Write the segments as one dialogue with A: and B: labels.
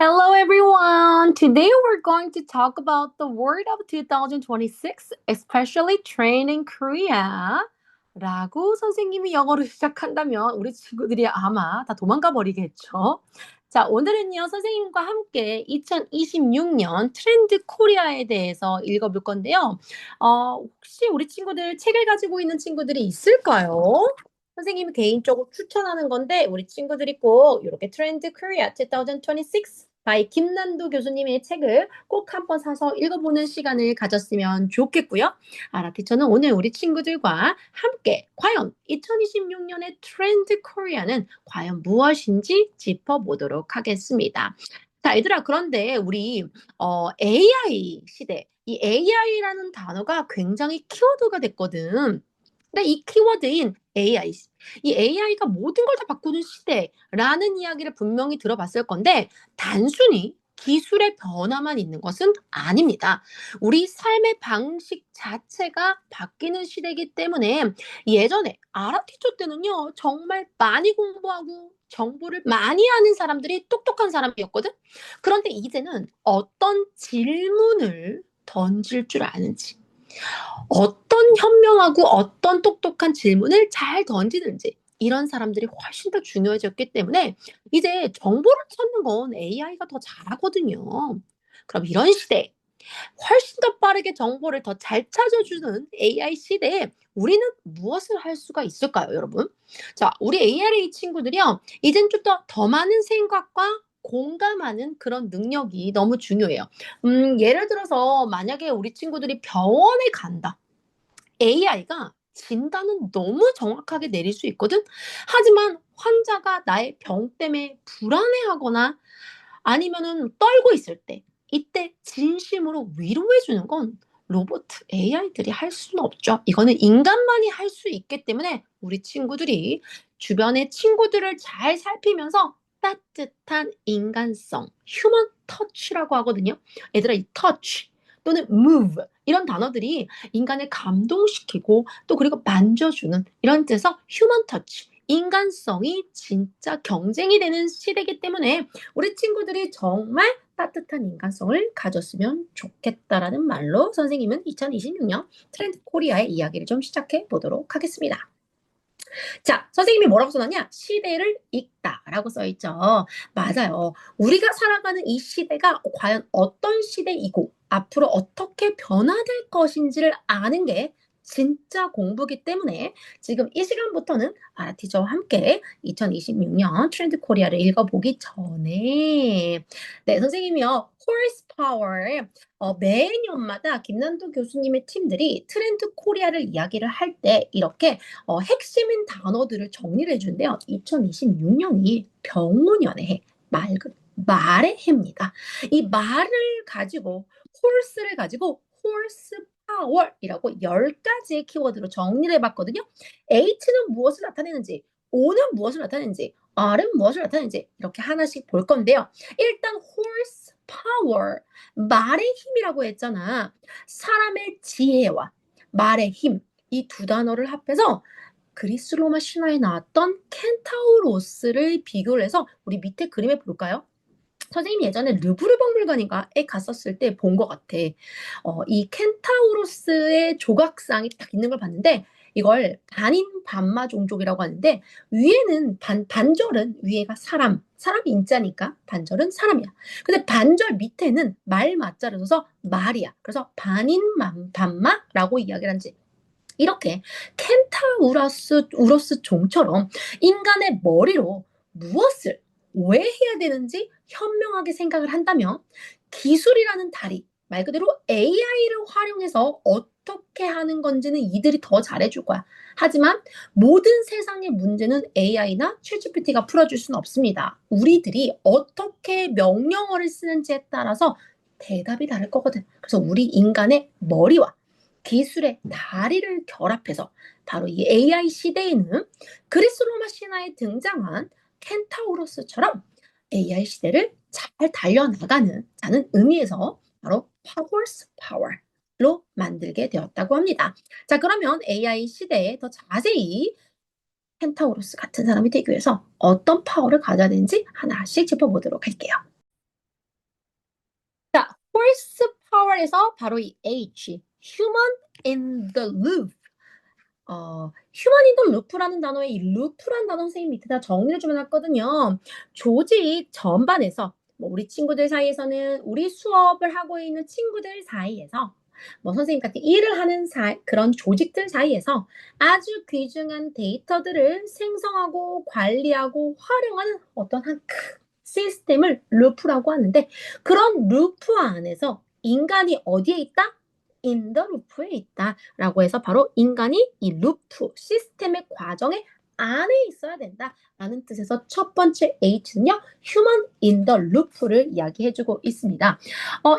A: Hello, everyone. Today we're going to talk about the word of 2026, especially train in Korea. 라고 선생님이 영어로 시작한다면 우리 친구들이 아마 다 도망가 버리겠죠. 자, 오늘은요, 선생님과 함께 2026년 트렌드 코리아에 대해서 읽어볼 건데요. 혹시 우리 친구들 책을 가지고 있는 친구들이 있을까요? 선생님이 개인적으로 추천하는 건데 우리 친구들이 꼭 이렇게 트렌드 코리아 2026 by 김난도 교수님의 책을 꼭 한번 사서 읽어보는 시간을 가졌으면 좋겠고요. 아라티처는 오늘 우리 친구들과 함께 과연 2026년의 트렌드 코리아는 과연 무엇인지 짚어보도록 하겠습니다. 자, 얘들아, 그런데 우리 AI 시대, 이 AI라는 단어가 굉장히 키워드가 됐거든. 근데 이 키워드인 AI, 이 AI가 모든 걸 다 바꾸는 시대라는 이야기를 분명히 들어봤을 건데 단순히 기술의 변화만 있는 것은 아닙니다. 우리 삶의 방식 자체가 바뀌는 시대이기 때문에 예전에 아랍티초 때는요, 정말 많이 공부하고 정보를 많이 아는 사람들이 똑똑한 사람이었거든. 그런데 이제는 어떤 질문을 던질 줄 아는지, 어떤 현명하고 어떤 똑똑한 질문을 잘 던지는지 이런 사람들이 훨씬 더 중요해졌기 때문에 이제 정보를 찾는 건 AI가 더 잘하거든요. 그럼 이런 시대에 훨씬 더 빠르게 정보를 더 잘 찾아주는 AI 시대에 우리는 무엇을 할 수가 있을까요, 여러분? 자, 우리 ARA 친구들이요, 이젠 좀 더 많은 생각과 공감하는 그런 능력이 너무 중요해요. 예를 들어서 만약에 우리 친구들이 병원에 간다. AI가 진단은 너무 정확하게 내릴 수 있거든? 하지만 환자가 나의 병 때문에 불안해하거나 아니면은 떨고 있을 때, 이때 진심으로 위로해주는 건 로봇 AI들이 할 수는 없죠. 이거는 인간만이 할 수 있기 때문에 우리 친구들이 주변의 친구들을 잘 살피면서 따뜻한 인간성, 휴먼 터치라고 하거든요. 얘들아, 이 터치 또는 move 이런 단어들이 인간을 감동시키고 또 그리고 만져주는 이런 뜻에서 휴먼 터치, 인간성이 진짜 경쟁이 되는 시대이기 때문에 우리 친구들이 정말 따뜻한 인간성을 가졌으면 좋겠다라는 말로 선생님은 2026년 트렌드 코리아의 이야기를 좀 시작해 보도록 하겠습니다. 자, 선생님이 뭐라고 써놨냐? 시대를 읽다라고 써있죠. 맞아요. 우리가 살아가는 이 시대가 과연 어떤 시대이고 앞으로 어떻게 변화될 것인지를 아는 게 진짜 공부기 때문에 지금 이 시간부터는 아라티저와 함께 2026년 트렌드 코리아를 읽어보기 전에 네, 선생님이요. horse power 매년마다 김난도 교수님의 팀들이 트렌드 코리아를 이야기를 할 때 이렇게 핵심인 단어들을 정리를 해주는데요. 2026년이 병문연의 해, 말의 해입니다. 이 말을 가지고, 홀스를 가지고, 홀스 파워이라고 10가지의 키워드로 정리를 해봤거든요. H는 무엇을 나타내는지, O는 무엇을 나타내는지, R은 무엇을 나타내는지 이렇게 하나씩 볼 건데요. 일단 horse power, 말의 힘이라고 했잖아. 사람의 지혜와 말의 힘, 이 두 단어를 합해서 그리스 로마 신화에 나왔던 켄타우로스를 비교를 해서 우리 밑에 그림에 볼까요? 선생님이 예전에 르브르 박물관인가에 갔었을 때 본 것 같아. 이 켄타우로스의 조각상이 딱 있는 걸 봤는데 이걸 반인 반마 종족이라고 하는데 위에는 반절은 위에가 사람이 인자니까 반절은 사람이야. 근데 반절 밑에는 말 맞자를 써서 말이야. 그래서 반인 반마라고 이야기를 한지 이렇게 우러스 종처럼 인간의 머리로 무엇을 왜 해야 되는지 현명하게 생각을 한다면 기술이라는 다리, 말 그대로 AI를 활용해서 어떻게 하는 건지는 이들이 더 잘해줄 거야. 하지만 모든 세상의 문제는 AI나 챗GPT가 풀어줄 수는 없습니다. 우리들이 어떻게 명령어를 쓰는지에 따라서 대답이 다를 거거든. 그래서 우리 인간의 머리와 기술의 다리를 결합해서 바로 이 AI 시대에는 그리스 로마 신화에 등장한 켄타우로스처럼 AI 시대를 잘 달려나가는 자는 의미에서 바로 Powers Power로 만들게 되었다고 합니다. 자, 그러면 AI 시대에 더 자세히 켄타우로스 같은 사람이 되기 위해서 어떤 파워를 가져야 되는지 하나씩 짚어보도록 할게요. horsepower에서 바로 이 H, human in the loop. human in the loop라는 단어에 이 loop라는 단어 선생님 밑에다 정리를 좀 해놨거든요. 조직 전반에서 뭐 우리 친구들 사이에서는 우리 수업을 하고 있는 친구들 사이에서 뭐 선생님 같은 일을 하는 그런 조직들 사이에서 아주 귀중한 데이터들을 생성하고 관리하고 활용하는 어떤 한 큰 시스템을 루프라고 하는데 그런 루프 안에서 인간이 어디에 있다? in the loop에 있다라고 해서 바로 인간이 이 루프 시스템의 과정의 안에 있어야 된다라는 뜻에서 첫 번째 H는요, human in the loop를 이야기해주고 있습니다.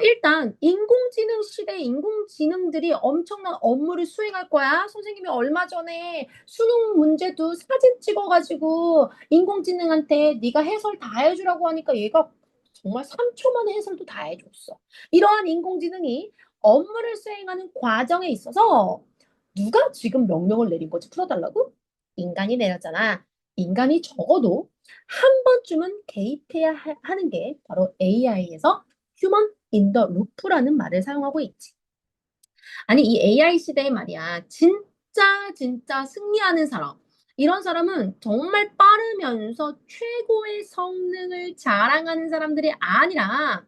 A: 일단 인공지능 시대에 인공지능들이 엄청난 업무를 수행할 거야. 선생님이 얼마 전에 수능 문제도 사진 찍어가지고 인공지능한테 네가 해설 다 해주라고 하니까 얘가 정말 3초 만에 해설도 다 해줬어. 이러한 인공지능이 업무를 수행하는 과정에 있어서 누가 지금 명령을 내린 거지 풀어달라고? 인간이 내렸잖아. 인간이 적어도 한 번쯤은 개입해야 하는 게 바로 AI에서 Human in the Loop라는 말을 사용하고 있지. 아니 이 AI 시대에 말이야 진짜 승리하는 사람 이런 사람은 정말 빠르면서 최고의 성능을 자랑하는 사람들이 아니라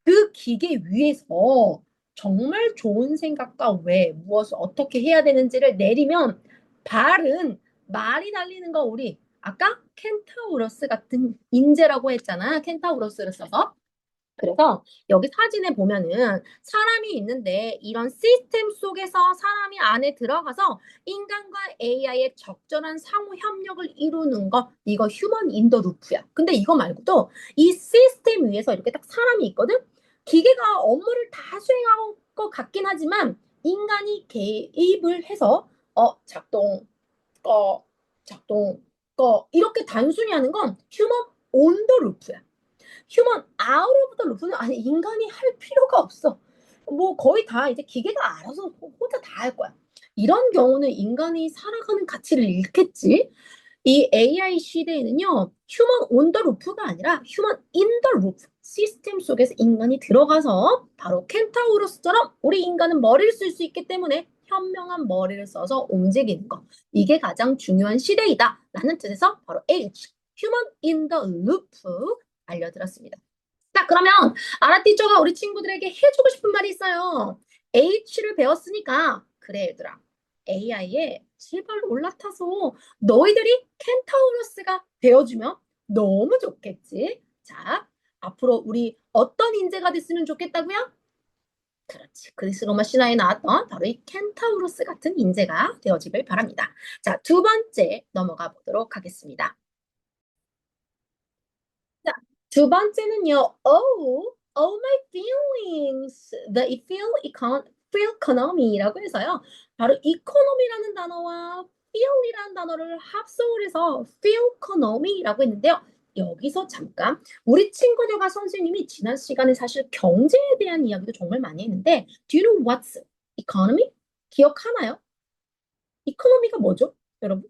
A: 그 기계 위에서 정말 좋은 생각과 왜, 무엇을 어떻게 해야 되는지를 내리면 발은 말이 달리는 거 우리 아까 켄타우로스 같은 인재라고 했잖아. 켄타우로스를 써서. 그래서 여기 사진에 보면은 사람이 있는데 이런 시스템 속에서 사람이 안에 들어가서 인간과 AI의 적절한 상호 협력을 이루는 거 이거 휴먼 인더 루프야. 근데 이거 말고도 이 시스템 위에서 이렇게 딱 사람이 있거든. 기계가 업무를 다 수행할 것 같긴 하지만 인간이 개입을 해서 작동, 꺼, 작동, 꺼 이렇게 단순히 하는 건 휴먼 온 더 루프야. 휴먼 아웃 오브 더 루프는 아니 인간이 할 필요가 없어. 뭐 거의 다 이제 기계가 알아서 혼자 다 할 거야. 이런 경우는 인간이 살아가는 가치를 잃겠지. 이 AI 시대에는요, 휴먼 온 더 루프가 아니라 휴먼 인 더 루프 시스템 속에서 인간이 들어가서 바로 켄타우로스처럼 우리 인간은 머리를 쓸 수 있기 때문에 현명한 머리를 써서 움직이는 거. 이게 가장 중요한 시대이다. 라는 뜻에서 바로 H, 휴먼 인 더 루프 알려드렸습니다. 자, 그러면 아라티초가 우리 친구들에게 해주고 싶은 말이 있어요. H를 배웠으니까 그래 얘들아. AI에 제발 올라타서 너희들이 켄타우로스가 되어주면 너무 좋겠지. 자, 앞으로 우리 어떤 인재가 됐으면 좋겠다고요? 그렇지. 그리스 로마 신화에 나왔던 바로 이 켄타우로스 같은 인재가 되어지길 바랍니다. 자, 두 번째 넘어가 보도록 하겠습니다. 자, 두 번째는요. Oh my feelings. feel economy라고 해서요. 바로 economy라는 단어와 feel이라는 단어를 합성을 해서 feel economy라고 했는데요. 여기서 잠깐 우리 친구들과 선생님이 지난 시간에 사실 경제에 대한 이야기도 정말 많이 했는데 Do you know what's economy? 기억하나요? economy가 뭐죠? 여러분?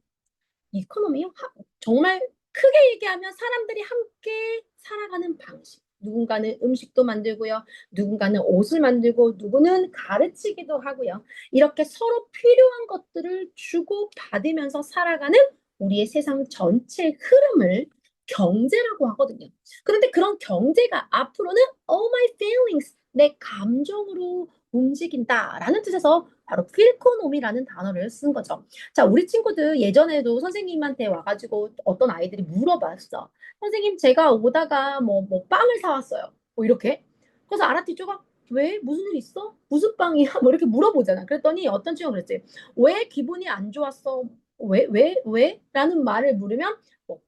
A: 이코노미요? 정말 크게 얘기하면 사람들이 함께 살아가는 방식. 누군가는 음식도 만들고요. 누군가는 옷을 만들고 누구는 가르치기도 하고요. 이렇게 서로 필요한 것들을 주고 받으면서 살아가는 우리의 세상 전체 흐름을 경제라고 하거든요. 그런데 그런 경제가 앞으로는 all my feelings, 내 감정으로 움직인다라는 뜻에서 바로 필코노미라는 단어를 쓴 거죠. 자, 우리 친구들 예전에도 선생님한테 와가지고 어떤 아이들이 물어봤어. 선생님, 제가 오다가 뭐 빵을 사왔어요. 뭐 이렇게. 그래서 아라티초가 왜? 무슨 일 있어? 무슨 빵이야? 뭐 이렇게 물어보잖아. 그랬더니 어떤 친구가 그랬지. 왜 기분이 안 좋았어? 왜? 라는 말을 물으면 뭐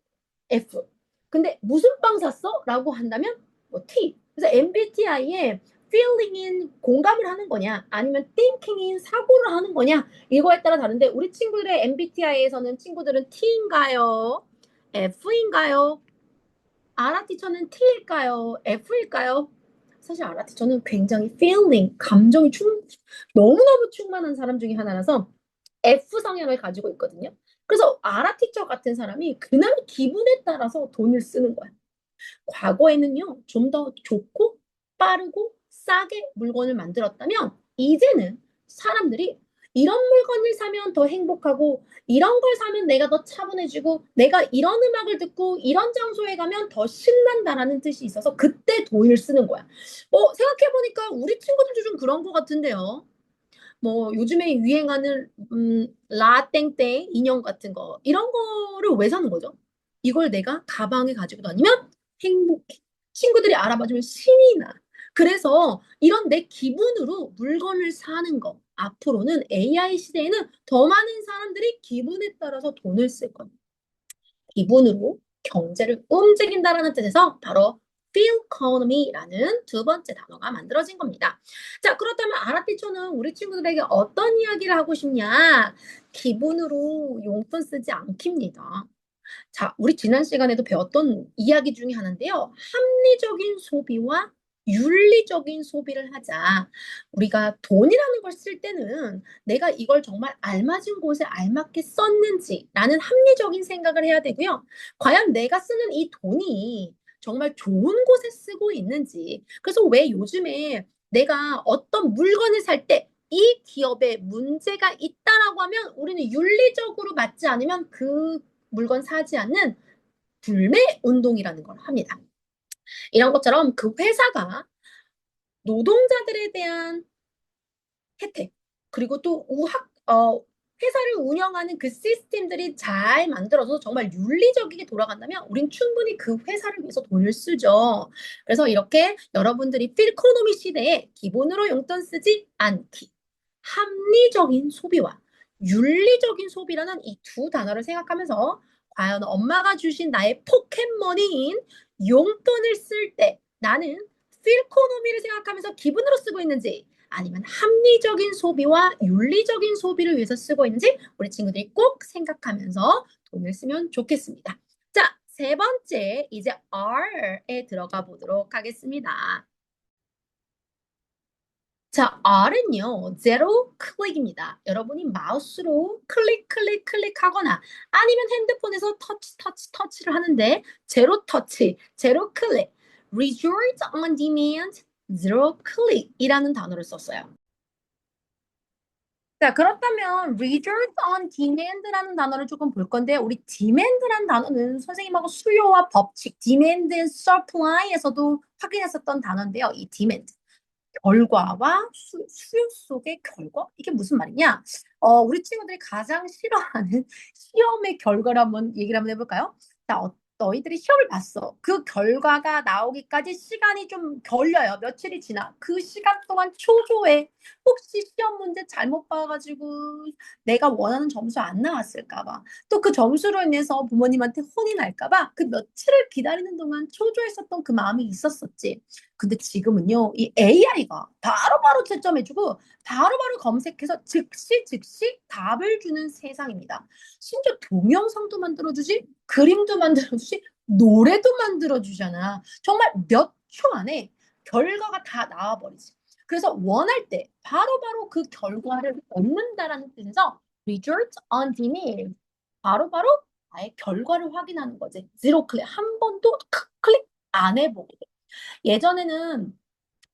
A: F. 근데 무슨 빵 샀어? 라고 한다면 뭐 T. 그래서 MBTI에 feeling인 공감을 하는 거냐 아니면 thinking인 사고를 하는 거냐 이거에 따라 다른데 우리 친구들의 MBTI에서는 친구들은 T인가요? F인가요? 아라티처는 T일까요? F일까요? 사실 아라티처는 굉장히 feeling, 감정이 너무너무 충만한 사람 중에 하나라서 F 성향을 가지고 있거든요. 그래서 아라티처 같은 사람이 그날 기분에 따라서 돈을 쓰는 거야. 과거에는요, 좀 더 좋고 빠르고 싸게 물건을 만들었다면 이제는 사람들이 이런 물건을 사면 더 행복하고 이런 걸 사면 내가 더 차분해지고 내가 이런 음악을 듣고 이런 장소에 가면 더 신난다라는 뜻이 있어서 그때 돈을 쓰는 거야. 생각해보니까 우리 친구들도 좀 그런 것 같은데요. 뭐 요즘에 유행하는 라땡땡 인형 같은 거 이런 거를 왜 사는 거죠? 이걸 내가 가방에 가지고 다니면 행복해. 친구들이 알아봐주면 신이 나. 그래서 이런 내 기분으로 물건을 사는 거. 앞으로는 AI 시대에는 더 많은 사람들이 기분에 따라서 돈을 쓸 겁니다. 기분으로 경제를 움직인다라는 뜻에서 바로 feel economy라는 두 번째 단어가 만들어진 겁니다. 자, 그렇다면 아라티초는 우리 친구들에게 어떤 이야기를 하고 싶냐? 기분으로 용돈 쓰지 않깁니다. 자, 우리 지난 시간에도 배웠던 이야기 중에 하나인데요. 합리적인 소비와 윤리적인 소비를 하자. 우리가 돈이라는 걸 쓸 때는 내가 이걸 정말 알맞은 곳에 알맞게 썼는지라는 합리적인 생각을 해야 되고요. 과연 내가 쓰는 이 돈이 정말 좋은 곳에 쓰고 있는지. 그래서 왜 요즘에 내가 어떤 물건을 살 때 이 기업에 문제가 있다라고 하면 우리는 윤리적으로 맞지 않으면 그 물건 사지 않는 불매 운동이라는 걸 합니다. 이런 것처럼 그 회사가 노동자들에 대한 혜택, 그리고 또 회사를 운영하는 그 시스템들이 잘 만들어서 정말 윤리적이게 돌아간다면 우린 충분히 그 회사를 위해서 돈을 쓰죠. 그래서 이렇게 여러분들이 필코노미 시대에 기본으로 용돈 쓰지 않기, 합리적인 소비와 윤리적인 소비라는 이 두 단어를 생각하면서 과연 엄마가 주신 나의 포켓머니인 용돈을 쓸 때 나는 필코노미를 생각하면서 기분으로 쓰고 있는지 아니면 합리적인 소비와 윤리적인 소비를 위해서 쓰고 있는지 우리 친구들이 꼭 생각하면서 돈을 쓰면 좋겠습니다. 자, 세 번째 이제 R에 들어가 보도록 하겠습니다. 자, R은요, 제로 클릭입니다. 여러분이 마우스로 클릭하거나 아니면 핸드폰에서 터치를 하는데 제로 터치, 제로 클릭, resort on demand, zero click이라는 단어를 썼어요. 자, 그렇다면 resort on demand라는 단어를 조금 볼 건데 우리 demand라는 단어는 선생님하고 수요와 법칙, demand and supply에서도 확인했었던 단어인데요. 이 demand. 결과와 수요 속의 결과? 이게 무슨 말이냐? 우리 친구들이 가장 싫어하는 시험의 결과를 한번 얘기를 한번 해볼까요? 자, 너희들이 시험을 봤어. 그 결과가 나오기까지 시간이 좀 걸려요. 며칠이 지나. 그 시간 동안 초조해. 혹시 시험 문제 잘못 봐가지고 내가 원하는 점수 안 나왔을까 봐. 또 그 점수로 인해서 부모님한테 혼이 날까 봐. 그 며칠을 기다리는 동안 초조했었던 그 마음이 있었었지. 근데 지금은요, 이 AI가 바로바로 채점해주고 바로바로 검색해서 즉시 답을 주는 세상입니다. 심지어 동영상도 만들어주지, 그림도 만들어주지, 노래도 만들어주잖아. 정말 몇 초 안에 결과가 다 나와버리지. 그래서 원할 때 바로바로 그 결과를 얻는다라는 뜻에서 result on demand. 바로바로 나의 결과를 확인하는 거지. 제로 클릭. 한 번도 클릭 안 해보게 돼. 예전에는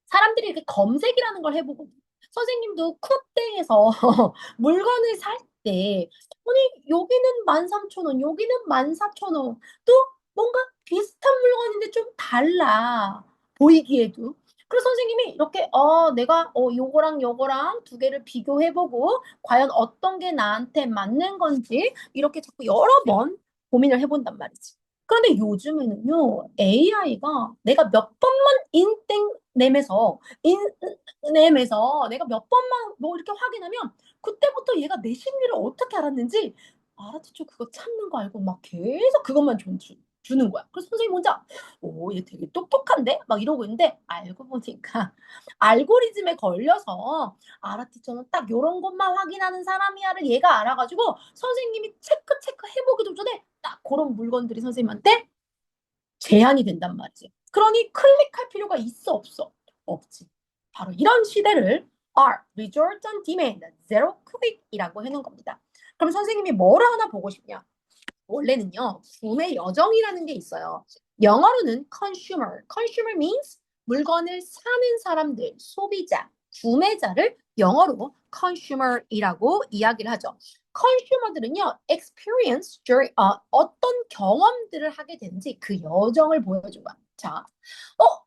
A: 사람들이 이렇게 검색이라는 걸 해보고 선생님도 쿠땡에서 물건을 살 때 아니 여기는 13,000원 여기는 14,000원 또 뭔가 비슷한 물건인데 좀 달라 보이기에도 그래서 선생님이 이렇게 내가 요거랑 요거랑 두 개를 비교해보고 과연 어떤 게 나한테 맞는 건지 이렇게 자꾸 여러 번 고민을 해본단 말이지. 그런데 요즘에는요, AI가 내가 몇 번만 인nem에서 내가 몇 번만 뭐 이렇게 확인하면 그때부터 얘가 내 심리를 어떻게 알았는지 알아듣죠. 그거 참는 거 알고 막 계속 그것만 주는 거야. 그래서 선생님 혼자 얘 되게 똑똑한데? 막 이러고 있는데 알고 보니까 알고리즘에 걸려서 알아듣죠는 딱 요런 것만 확인하는 사람이야를 얘가 알아가지고 선생님이 체크 해보기도 전에 딱 그런 물건들이 선생님한테 제한이 된단 말이지. 그러니 클릭할 필요가 있어 없어? 없지. 바로 이런 시대를 R, Result on Demand, Zero Click이라고 해놓은 겁니다. 그럼 선생님이 뭐를 하나 보고 싶냐? 원래는요, 구매 여정이라는 게 있어요. 영어로는 consumer. Consumer means 물건을 사는 사람들, 소비자, 구매자를 영어로 consumer이라고 이야기를 하죠. consumer들은요, experience, 어떤 경험들을 하게 되는지 그 여정을 보여준 거야. 자,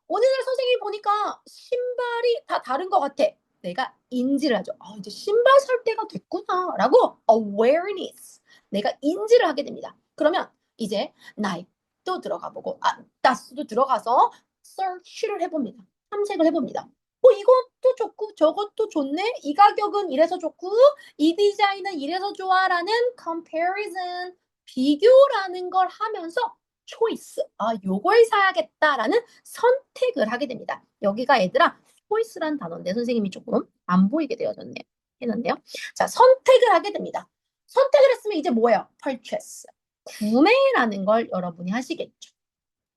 A: 오늘날 선생님이 보니까 신발이 다 다른 것 같아. 내가 인지를 하죠. 이제 신발 살 때가 됐구나. 라고 awareness. 내가 인지를 하게 됩니다. 그러면 이제 나이도 들어가 보고, 나스도 들어가서 search를 해봅니다. 탐색을 해봅니다. 이것도 좋고 저것도 좋네. 이 가격은 이래서 좋고 이 디자인은 이래서 좋아라는 comparison, 비교라는 걸 하면서 choice, 요걸 사야겠다라는 선택을 하게 됩니다. 여기가 얘들아 choice란 단어인데 선생님이 조금 안 보이게 했는데요. 자, 선택을 하게 됩니다. 선택을 했으면 이제 뭐예요? purchase, 구매라는 걸 여러분이 하시겠죠.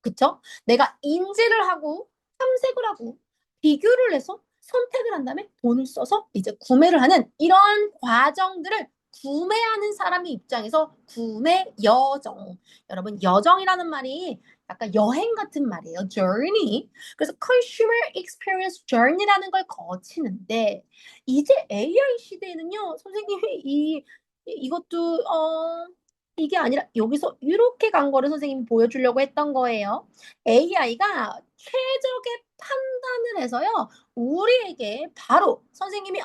A: 그쵸? 내가 인지를 하고 탐색을 하고 비교를 해서 선택을 한 다음에 돈을 써서 이제 구매를 하는 이런 과정들을 구매하는 사람의 입장에서 구매 여정. 여러분, 여정이라는 말이 약간 여행 같은 말이에요. journey. 그래서 consumer experience journey라는 걸 거치는데 이제 AI 시대에는요, 선생님이 이것도 이게 아니라 여기서 이렇게 간 거를 선생님이 보여주려고 했던 거예요. AI가 최적의 판단을 해서요, 우리에게 바로 선생님이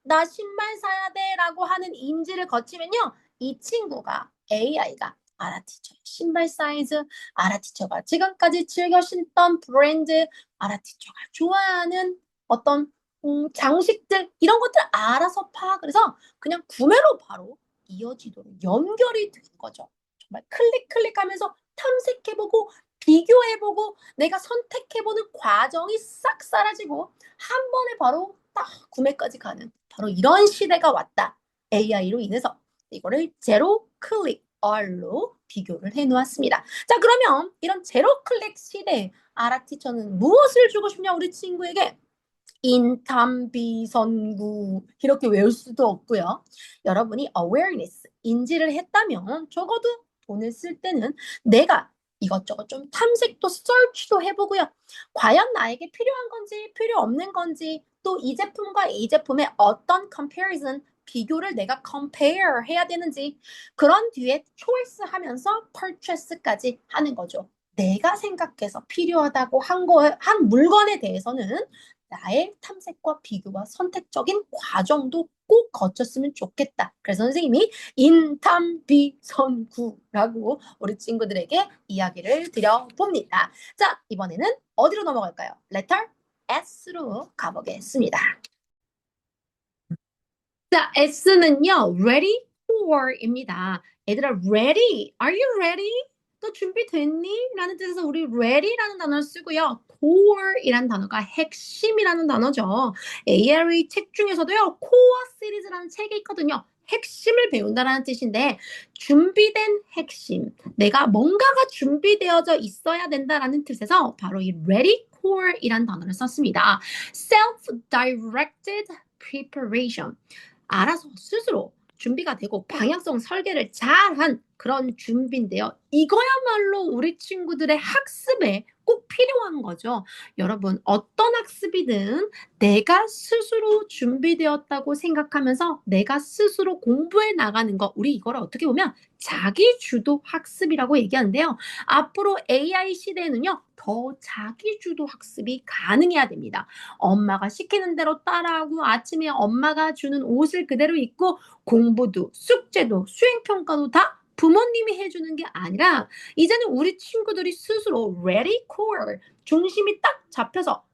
A: 나 신발 사야 돼라고 하는 인지를 거치면요, 이 친구가 AI가 알아듣죠. 신발 사이즈 알아듣죠가 지금까지 즐겨 신던 브랜드 알아듣죠가 좋아하는 어떤 장식들 이런 것들 알아서 파악을 해서 그냥 구매로 바로 이어지도록 연결이 된 거죠. 정말 클릭하면서 탐색해보고 비교해보고 내가 선택해보는 과정이 싹 사라지고 한 번에 바로 딱 구매까지 가는 바로 이런 시대가 왔다. AI로 인해서 이거를 제로 클릭 R로 비교를 해놓았습니다. 자, 그러면 이런 제로 클릭 시대에 아라티처는 무엇을 주고 싶냐 우리 친구에게? 인탐비선구 이렇게 외울 수도 없고요. 여러분이 awareness, 인지를 했다면 적어도 돈을 쓸 때는 내가 이것저것 좀 탐색도 search도 해보고요. 과연 나에게 필요한 건지 필요 없는 건지 또 이 제품과 이 제품의 어떤 comparison, 비교를 내가 compare 해야 되는지 그런 뒤에 choice 하면서 purchase까지 하는 거죠. 내가 생각해서 필요하다고 한 물건에 대해서는 나의 탐색과 비교와 선택적인 과정도 꼭 거쳤으면 좋겠다. 그래서 선생님이 인탐비선구라고 우리 친구들에게 이야기를 드려봅니다. 자, 이번에는 어디로 넘어갈까요? letter S로 가보겠습니다. 자, S는요, ready for입니다. 얘들아, ready, are you ready? 너 준비됐니? 라는 뜻에서 우리 ready라는 단어를 쓰고요. core이라는 단어가 핵심이라는 단어죠. ARE 책 중에서도요, core 시리즈라는 책이 있거든요. 핵심을 배운다라는 뜻인데 준비된 핵심, 내가 뭔가가 준비되어져 있어야 된다라는 뜻에서 바로 이 ready core이라는 단어를 썼습니다. self-directed preparation, 알아서 스스로 준비가 되고 방향성 설계를 잘한 그런 준비인데요. 이거야말로 우리 친구들의 학습에 꼭 필요한 거죠. 여러분, 어떤 학습이든 내가 스스로 준비되었다고 생각하면서 내가 스스로 공부해 나가는 거, 우리 이거를 어떻게 보면 자기주도 학습이라고 얘기하는데요. 앞으로 AI 시대에는요, 더 자기주도 학습이 가능해야 됩니다. 엄마가 시키는 대로 따라하고 아침에 엄마가 주는 옷을 그대로 입고 공부도 숙제도 수행평가도 다 부모님이 해주는 게 아니라 이제는 우리 친구들이 스스로 ready core, 중심이 딱 잡혀서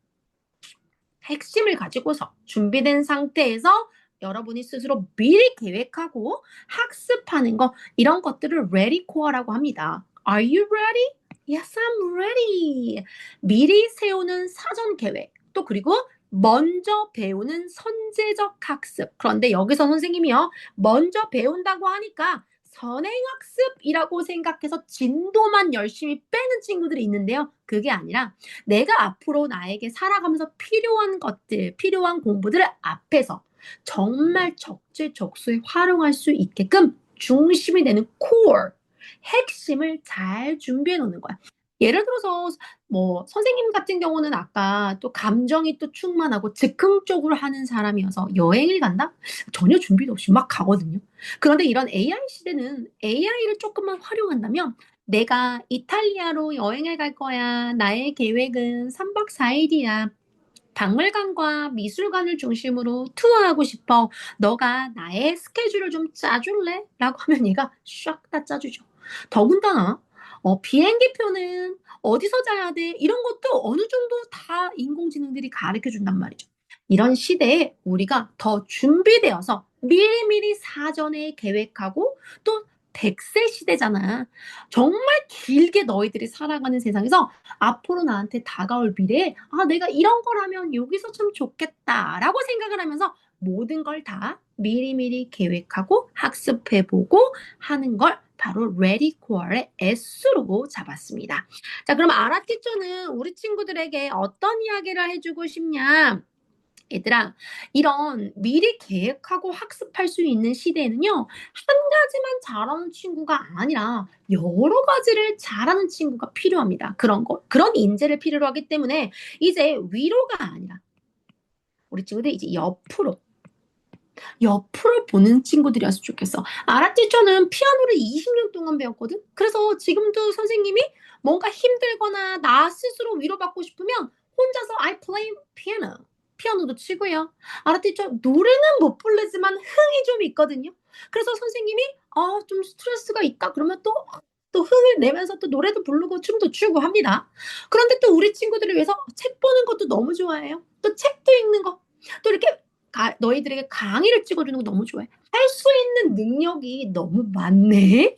A: 핵심을 가지고서 준비된 상태에서 여러분이 스스로 미리 계획하고 학습하는 거, 이런 것들을 ready core라고 합니다. Are you ready? Yes, I'm ready. 미리 세우는 사전 계획, 또 그리고 먼저 배우는 선제적 학습. 그런데 여기서 선생님이요, 먼저 배운다고 하니까 선행학습이라고 생각해서 진도만 열심히 빼는 친구들이 있는데요. 그게 아니라 내가 앞으로 나에게 살아가면서 필요한 것들, 필요한 공부들을 앞에서 정말 적재적소에 활용할 수 있게끔 중심이 되는 core, 핵심을 잘 준비해 놓는 거야. 예를 들어서 뭐 선생님 같은 경우는 아까 또 감정이 또 충만하고 즉흥적으로 하는 사람이어서 여행을 간다? 전혀 준비도 없이 막 가거든요. 그런데 이런 AI 시대는 AI를 조금만 활용한다면 내가 이탈리아로 여행을 갈 거야. 나의 계획은 3박 4일이야. 박물관과 미술관을 중심으로 투어하고 싶어. 너가 나의 스케줄을 좀 짜줄래? 라고 하면 얘가 싹 다 짜주죠. 더군다나 비행기표는 어디서 자야 돼? 이런 것도 어느 정도 다 인공지능들이 가르쳐 준단 말이죠. 이런 시대에 우리가 더 준비되어서 미리미리 사전에 계획하고 또 100세 시대잖아. 정말 길게 너희들이 살아가는 세상에서 앞으로 나한테 다가올 미래에 내가 이런 걸 하면 여기서 참 좋겠다라고 생각을 하면서 모든 걸 다 미리미리 계획하고 학습해보고 하는 걸 바로 레디코어의 S로 잡았습니다. 자, 그럼 아라티초는 우리 친구들에게 어떤 이야기를 해주고 싶냐? 얘들아, 이런 미리 계획하고 학습할 수 있는 시대에는요, 한 가지만 잘하는 친구가 아니라 여러 가지를 잘하는 친구가 필요합니다. 그런 인재를 필요로 하기 때문에 이제 위로가 아니라 우리 친구들 이제 옆으로 보는 친구들이었으면 좋겠어. 알았지? 저는 피아노를 20년 동안 배웠거든? 그래서 지금도 선생님이 뭔가 힘들거나 나 스스로 위로받고 싶으면 혼자서 I play piano. 피아노도 치고요. 알았지? 저 노래는 못 부르지만 흥이 좀 있거든요. 그래서 선생님이 좀 스트레스가 있다 그러면 또 흥을 내면서 또 노래도 부르고 춤도 추고 합니다. 그런데 또 우리 친구들을 위해서 책 보는 것도 너무 좋아해요. 또 책도 읽는 거. 또 이렇게 너희들에게 강의를 찍어주는 거 너무 좋아해. 할 수 있는 능력이 너무 많네.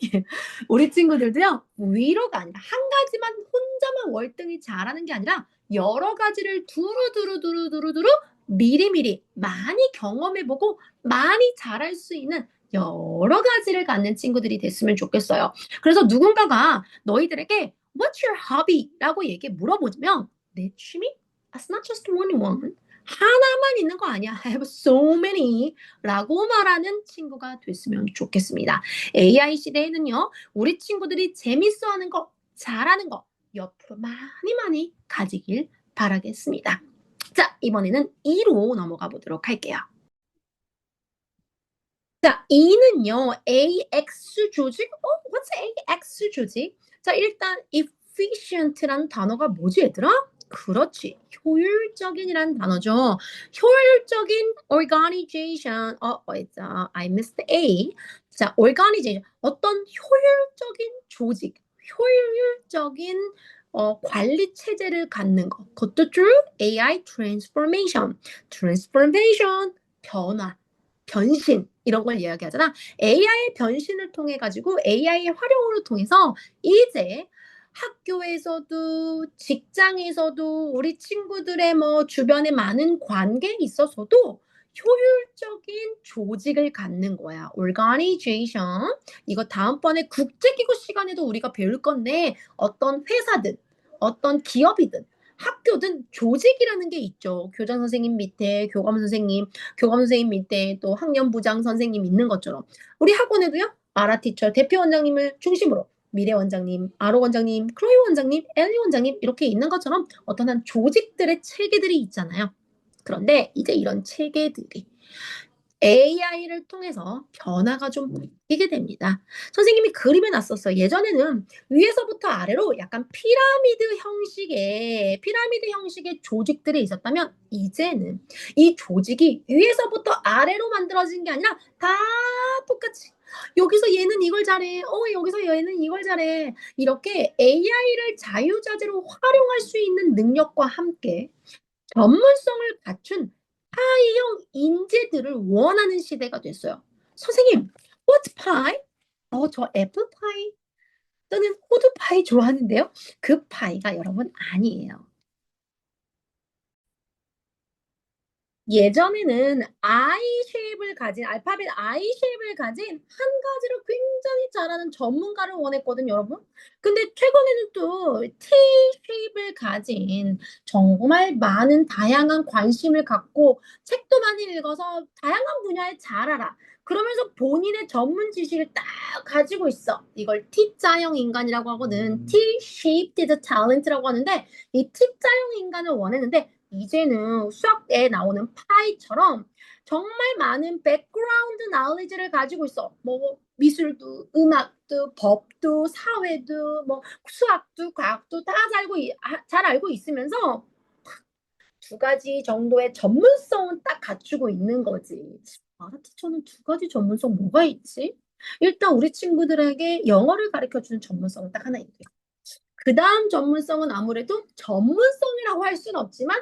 A: 우리 친구들도요, 위로가 아니라 한 가지만 혼자만 월등히 잘하는 게 아니라 여러 가지를 두루두루 미리미리 많이 경험해보고 많이 잘할 수 있는 여러 가지를 갖는 친구들이 됐으면 좋겠어요. 그래서 누군가가 너희들에게 What's your hobby? 라고 물어보면 내 취미? That's not just one. 하나만 있는 거 아니야. I have so many 라고 말하는 친구가 됐으면 좋겠습니다. AI 시대에는요, 우리 친구들이 재밌어하는 거, 잘하는 거 옆으로 많이 많이 가지길 바라겠습니다. 자, 이번에는 2로 넘어가 보도록 할게요. 자, 2는요, AX 조직? What's AX 조직? 자, 일단 efficient란 단어가 뭐지, 얘들아? 그렇지. 효율적인이란 단어죠. 효율적인 organization. I missed A. 자, organization. 어떤 효율적인 조직, 효율적인 관리 체제를 갖는 것. 그것도 through AI transformation. transformation, 변화. 변신 이런 걸 이야기하잖아. AI의 변신을 통해 가지고 AI의 활용으로 통해서 이제 학교에서도 직장에서도 우리 친구들의 뭐 주변에 많은 관계에 있어서도 효율적인 조직을 갖는 거야. organization. 이거 다음번에 국제기구 시간에도 우리가 배울 건데 어떤 회사든 어떤 기업이든 학교든 조직이라는 게 있죠. 교장 선생님 밑에 교감 선생님 밑에 또 학년부장 선생님 있는 것처럼 우리 학원에도요. 아라티처 대표 원장님을 중심으로 미래 원장님, 아로 원장님, 클로이 원장님, 엘리 원장님 이렇게 있는 것처럼 어떤 한 조직들의 체계들이 있잖아요. 그런데 이제 이런 체계들이 AI를 통해서 변화가 좀 바뀌게 됩니다. 선생님이 그림에 놨었어요. 예전에는 위에서부터 아래로 약간 피라미드 형식의 조직들이 있었다면 이제는 이 조직이 위에서부터 아래로 만들어진 게 아니라 다 똑같이 여기서 얘는 이걸 잘해. 여기서 얘는 이걸 잘해. 이렇게 AI를 자유자재로 활용할 수 있는 능력과 함께 전문성을 갖춘 파이형 인재들을 원하는 시대가 됐어요. 선생님, what pie? 저 애플 파이 또는 호두 파이 좋아하는데요. 그 파이가 여러분 아니에요. 예전에는 I 쉐입을 가진 알파벳 I 쉐입을 가진 한 가지를 굉장히 잘하는 전문가를 원했거든요, 여러분. 근데 최근에는 또 T 쉐입을 가진 정말 많은 다양한 관심을 갖고 책도 많이 읽어서 다양한 분야에 잘 알아. 그러면서 본인의 전문 지식을 딱 가지고 있어. 이걸 T자형 인간이라고 하거든. T-shaped talent라고 하는데 이 T자형 인간을 원했는데 이제는 수학에 나오는 파이처럼 정말 많은 백그라운드 나울리지를 가지고 있어. 뭐 미술도, 음악도, 법도, 사회도, 뭐 수학도, 과학도 다 잘 알고 있으면서 두 가지 정도의 전문성은 딱 갖추고 있는 거지. 아르티처는 두 가지 전문성 뭐가 있지? 일단 우리 친구들에게 영어를 가르쳐주는 전문성은 딱 하나 있대. 그 다음 전문성은 아무래도 전문성이라고 할 수는 없지만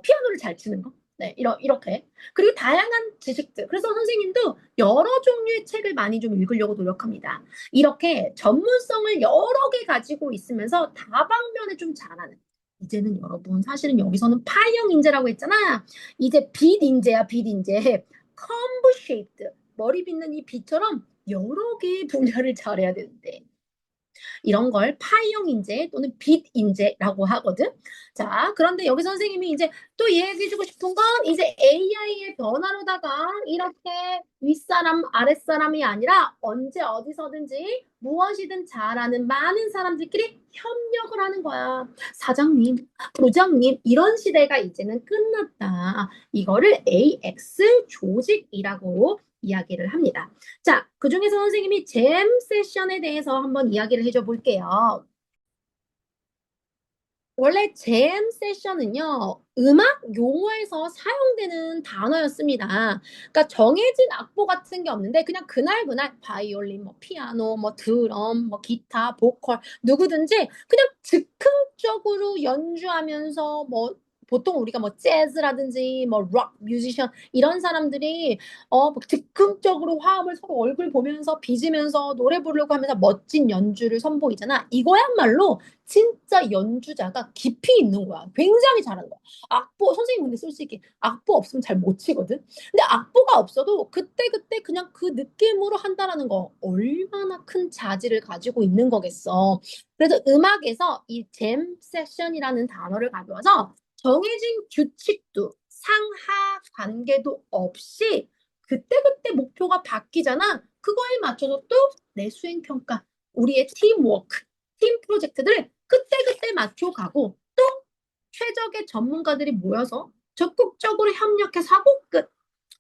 A: 피아노를 잘 치는 거. 네, 이렇게. 그리고 다양한 지식들. 그래서 선생님도 여러 종류의 책을 많이 좀 읽으려고 노력합니다. 이렇게 전문성을 여러 개 가지고 있으면서 다방면에 좀 잘하는. 이제는 여러분 사실은 여기서는 파형 인재라고 했잖아. 이제 빛 인재야, 빛 인재. 컴브 쉐이프드. 머리 빗는 이 빛처럼 여러 개의 분야를 잘해야 되는데. 이런 걸 파이형 인재 또는 빛 인재라고 하거든. 자, 그런데 여기 선생님이 이제 또 얘기해주고 싶은 건 이제 AI의 변화로다가 이렇게 윗사람, 아랫사람이 아니라 언제 어디서든지 무엇이든 잘하는 많은 사람들끼리 협력을 하는 거야. 사장님, 부장님, 이런 시대가 이제는 끝났다. 이거를 AX 조직이라고 이야기를 합니다. 자, 그중에서 선생님이 잼 세션에 대해서 한번 이야기를 해줘 볼게요. 원래 잼 세션은요, 음악 용어에서 사용되는 단어였습니다. 그러니까 정해진 악보 같은 게 없는데 그냥 그날 바이올린, 뭐 피아노, 뭐 드럼, 뭐 기타, 보컬 누구든지 그냥 즉흥적으로 연주하면서 뭐 보통 우리가 뭐 재즈라든지 뭐 록 뮤지션 이런 사람들이 즉흥적으로 화음을 서로 얼굴 보면서 빚으면서 노래 부르려고 하면서 멋진 연주를 선보이잖아. 이거야말로 진짜 연주자가 깊이 있는 거야. 굉장히 잘하는 거야. 악보, 선생님 근데 솔직히 악보 없으면 잘 못 치거든? 근데 악보가 없어도 그때그때 그냥 그 느낌으로 한다라는 거 얼마나 큰 자질을 가지고 있는 거겠어. 그래서 음악에서 이 잼 세션이라는 단어를 가져와서 정해진 규칙도 상하 관계도 없이 그때그때 목표가 바뀌잖아. 그거에 맞춰서 또 내 수행평가, 우리의 팀워크, 팀 프로젝트들을 그때그때 맞춰가고 또 최적의 전문가들이 모여서 적극적으로 협력해서 하고 끝.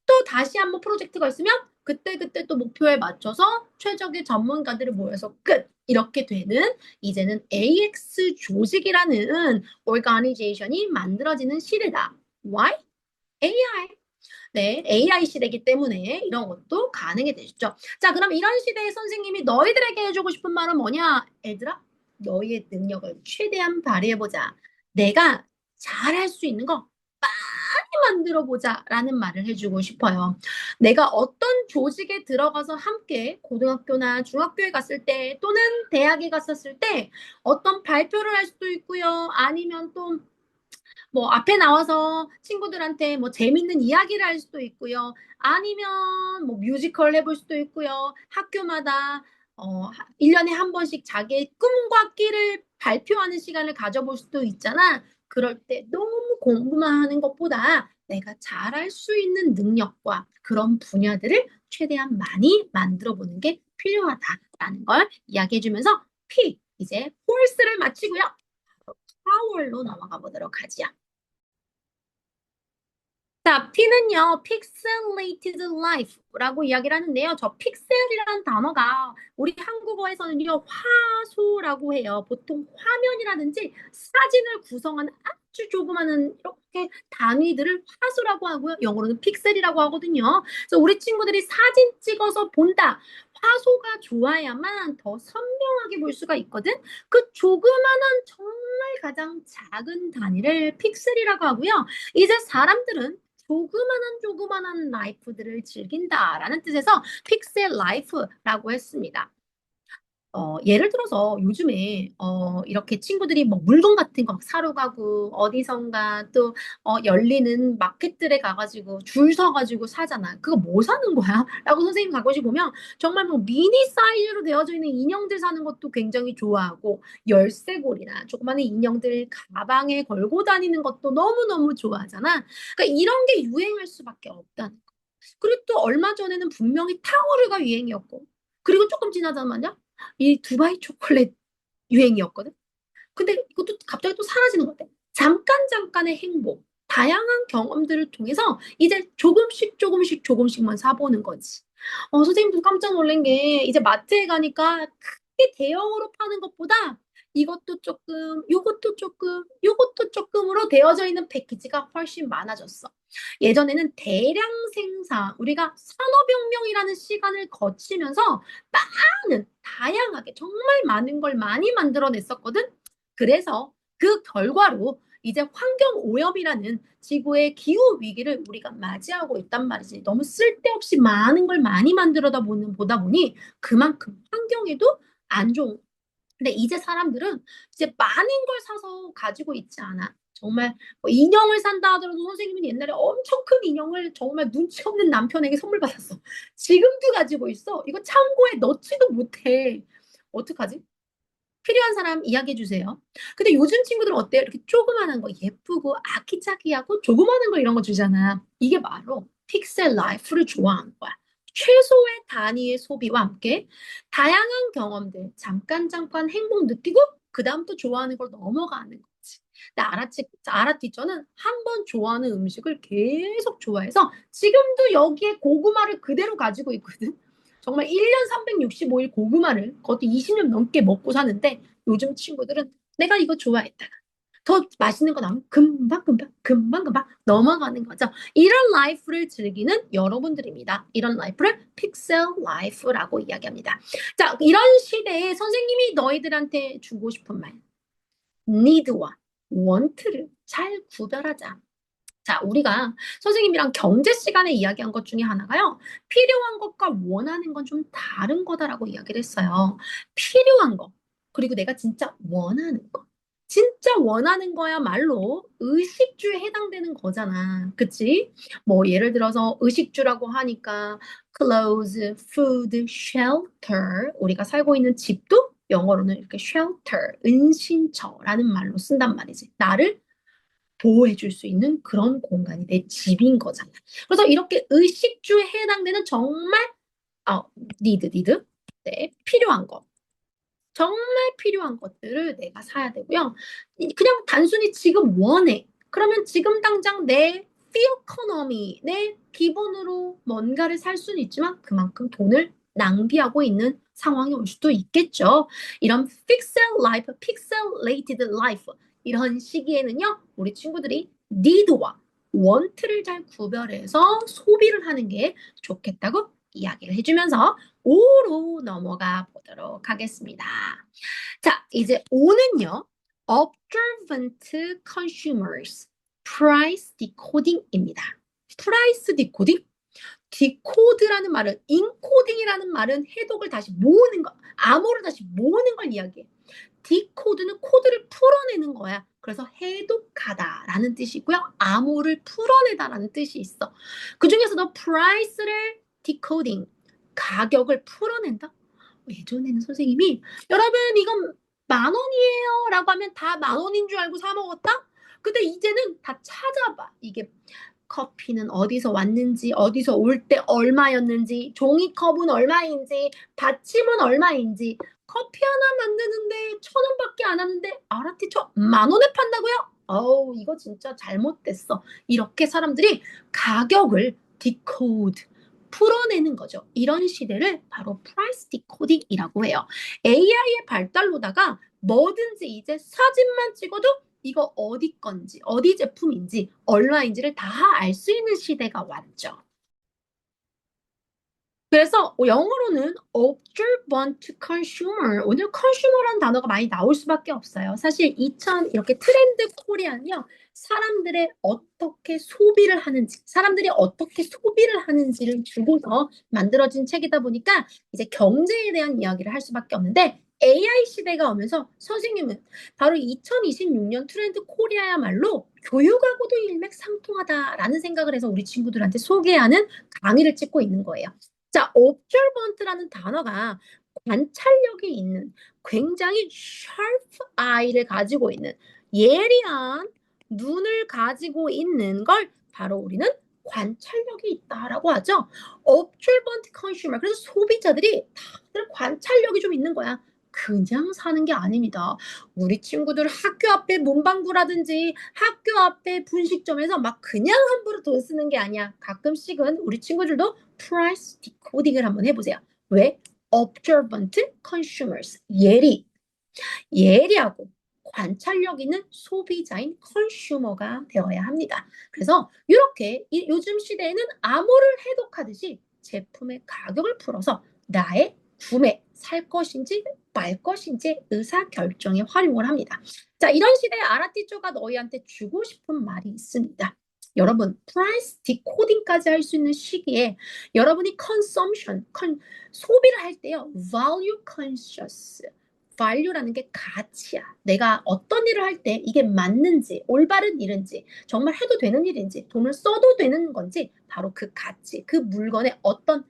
A: 또 다시 한번 프로젝트가 있으면 그때그때 또 목표에 맞춰서 최적의 전문가들을 모여서 끝. 이렇게 되는 이제는 AX 조직이라는 오르가니제이션이 만들어지는 시대다. Why? AI. 네, AI 시대이기 때문에 이런 것도 가능해졌죠. 자, 그럼 이런 시대에 선생님이 너희들에게 해주고 싶은 말은 뭐냐? 애들아, 너희의 능력을 최대한 발휘해보자. 내가 잘할 수 있는 거 많이 만들어보자 라는 말을 해주고 싶어요. 내가 어떤 조직에 들어가서 함께 고등학교나 중학교에 갔을 때 또는 대학에 갔었을 때 어떤 발표를 할 수도 있고요. 아니면 또 뭐 앞에 나와서 친구들한테 뭐 재밌는 이야기를 할 수도 있고요. 아니면 뭐 뮤지컬 해볼 수도 있고요. 학교마다 1년에 한 번씩 자기의 꿈과 끼를 발표하는 시간을 가져볼 수도 있잖아. 그럴 때 너무 공부만 하는 것보다 내가 잘할 수 있는 능력과 그런 분야들을 최대한 많이 만들어 보는 게 필요하다라는 걸 이야기해 주면서 이제 홀스를 마치고요. 파월로 넘어가 보도록 하지요. 자, P는요, pixelated life라고 이야기를 하는데요. 저 픽셀이라는 단어가 우리 한국어에서는요, 화소라고 해요. 보통 화면이라든지 사진을 구성하는 아주 조그마한 이렇게 단위들을 화소라고 하고요. 영어로는 픽셀이라고 하거든요. 그래서 우리 친구들이 사진 찍어서 본다. 화소가 좋아야만 더 선명하게 볼 수가 있거든. 그 조그마한 정말 가장 작은 단위를 픽셀이라고 하고요. 이제 사람들은 조그마한 라이프들을 즐긴다라는 뜻에서 픽셀 라이프라고 했습니다. 예를 들어서 요즘에 이렇게 친구들이 뭐 물건 같은 거 막 사러 가고 어디선가 또 열리는 마켓들에 가가지고 줄 서가지고 사잖아. 그거 뭐 사는 거야? 라고 선생님 가끔씩 보면 정말 뭐 미니 사이즈로 되어져 있는 인형들 사는 것도 굉장히 좋아하고 열쇠고리나 조그마한 인형들 가방에 걸고 다니는 것도 너무너무 좋아하잖아. 그러니까 이런 게 유행할 수밖에 없다는 거. 그리고 또 얼마 전에는 분명히 탕후루가 유행이었고 그리고 조금 지나자마자 이 두바이 초콜릿 유행이었거든. 근데 이것도 갑자기 또 사라지는 것 같아. 잠깐의 행복, 다양한 경험들을 통해서 이제 조금씩만 사보는 거지. 선생님도 깜짝 놀란 게 이제 마트에 가니까 크게 대형으로 파는 것보다 이것도 조금, 요것도 조금으로 되어져 있는 패키지가 훨씬 많아졌어. 예전에는 대량 생산, 우리가 산업혁명이라는 시간을 거치면서 많은, 다양하게, 정말 많은 걸 많이 만들어냈었거든? 그래서 그 결과로 이제 환경 오염이라는 지구의 기후 위기를 우리가 맞이하고 있단 말이지. 너무 쓸데없이 많은 걸 많이 만들어다 보다 보니 그만큼 환경에도 안 좋은. 근데 이제 사람들은 이제 많은 걸 사서 가지고 있지 않아. 정말 뭐 인형을 산다 하더라도 선생님은 옛날에 엄청 큰 인형을 정말 눈치 없는 남편에게 선물 받았어. 지금도 가지고 있어. 이거 창고에 넣지도 못해. 어떡하지? 필요한 사람 이야기해 주세요. 근데 요즘 친구들은 어때요? 이렇게 조그마한 거 예쁘고 아기자기하고 조그마한 거 이런 거 주잖아. 이게 바로 픽셀 라이프를 좋아하는 거야. 최소의 단위의 소비와 함께 다양한 경험들, 잠깐 행복 느끼고 그다음 또 좋아하는 걸 넘어가는 거지. 근데 알았지? 저는 한 번 좋아하는 음식을 계속 좋아해서 지금도 여기에 고구마를 그대로 가지고 있거든. 정말 1년 365일 고구마를 그것도 20년 넘게 먹고 사는데 요즘 친구들은 내가 이거 좋아했다가 더 맛있는 거 나오면 금방 넘어가는 거죠. 이런 라이프를 즐기는 여러분들입니다. 이런 라이프를 픽셀 라이프라고 이야기합니다. 자, 이런 시대에 선생님이 너희들한테 주고 싶은 말, need와 want를 잘 구별하자. 자, 우리가 선생님이랑 경제 시간에 이야기한 것 중에 하나가요. 필요한 것과 원하는 건 좀 다른 거다라고 이야기를 했어요. 필요한 거, 그리고 내가 진짜 원하는 거. 진짜 원하는 거야말로 의식주에 해당되는 거잖아. 그치? 뭐 예를 들어서 의식주라고 하니까 clothes, food, shelter. 우리가 살고 있는 집도 영어로는 이렇게 shelter, 은신처라는 말로 쓴단 말이지. 나를 보호해 줄 수 있는 그런 공간이 내 집인 거잖아. 그래서 이렇게 의식주에 해당되는 정말 어, 니드. 네, 필요한 거. 정말 필요한 것들을 내가 사야 되고요. 그냥 단순히 지금 원해. 그러면 지금 당장 내 피어커너미, 내 기본으로 뭔가를 살 수는 있지만 그만큼 돈을 낭비하고 있는 상황이 올 수도 있겠죠. 이런 픽셀 라이프, 픽셀레이티드 라이프 이런 시기에는요. 우리 친구들이 니드와 원트를 잘 구별해서 소비를 하는 게 좋겠다고 이야기를 해주면서 5로 넘어가 보도록 하겠습니다. 자, 이제 5는요. Observant Consumers Price Decoding입니다. 프라이스 디코딩? 디코드라는 말은 인코딩이라는 말은 해독을 다시 모으는 거, 암호를 다시 모으는 걸 이야기해. 디코드는 코드를 풀어내는 거야. 그래서 해독하다라는 뜻이 있고요. 암호를 풀어내다라는 뜻이 있어. 그 중에서도 price를 decoding, 가격을 풀어낸다. 예전에는 선생님이 여러분 이건 10,000원이에요 라고 하면 다 10,000원인 줄 알고 사 먹었다? 근데 이제는 다 찾아봐. 이게 커피는 어디서 왔는지, 어디서 올 때 얼마였는지, 종이컵은 얼마인지, 받침은 얼마인지, 커피 하나 만드는데 1,000원밖에 안 하는데 알았지? 저 10,000원에 판다고요? 어우, 이거 진짜 잘못됐어. 이렇게 사람들이 가격을 디코드, 풀어내는 거죠. 이런 시대를 바로 프라이스 디코딩이라고 해요. AI의 발달로다가 뭐든지 이제 사진만 찍어도 이거 어디 건지, 어디 제품인지, 얼마인지를 다 알 수 있는 시대가 왔죠. 그래서 영어로는 observant consumer. 오늘 consumer라는 단어가 많이 나올 수밖에 없어요. 사실 2000 이렇게 트렌드 코리아는요. 사람들의 어떻게 소비를 하는지, 사람들이 어떻게 소비를 하는지를 주고서 만들어진 책이다 보니까 이제 경제에 대한 이야기를 할 수밖에 없는데 AI 시대가 오면서 선생님은 바로 2026년 트렌드 코리아야말로 교육하고도 일맥상통하다라는 생각을 해서 우리 친구들한테 소개하는 강의를 찍고 있는 거예요. 자, observant라는 단어가 관찰력이 있는 굉장히 sharp eye를 가지고 있는 예리한 눈을 가지고 있는 걸 바로 우리는 관찰력이 있다라고 하죠. observant consumer. 그래서 소비자들이 다들 관찰력이 좀 있는 거야. 그냥 사는 게 아닙니다. 우리 친구들 학교 앞에 문방구라든지 학교 앞에 분식점에서 막 그냥 함부로 돈 쓰는 게 아니야. 가끔씩은 우리 친구들도 price decoding을 한번 해보세요. 왜? observant consumers. 예리하고 관찰력 있는 소비자인 컨슈머가 되어야 합니다. 그래서 이렇게 요즘 시대에는 암호를 해독하듯이 제품의 가격을 풀어서 나의 구매, 살 것인지 말 것인지 의사결정에 활용을 합니다. 자, 이런 시대에 아라티초가 너희한테 주고 싶은 말이 있습니다. 여러분, 프라이스 디코딩까지 할 수 있는 시기에 여러분이 소비를 할 때요. value conscious. value라는 게 가치야. 내가 어떤 일을 할 때 이게 맞는지, 올바른 일인지, 정말 해도 되는 일인지, 돈을 써도 되는 건지, 바로 그 가치, 그 물건에 어떤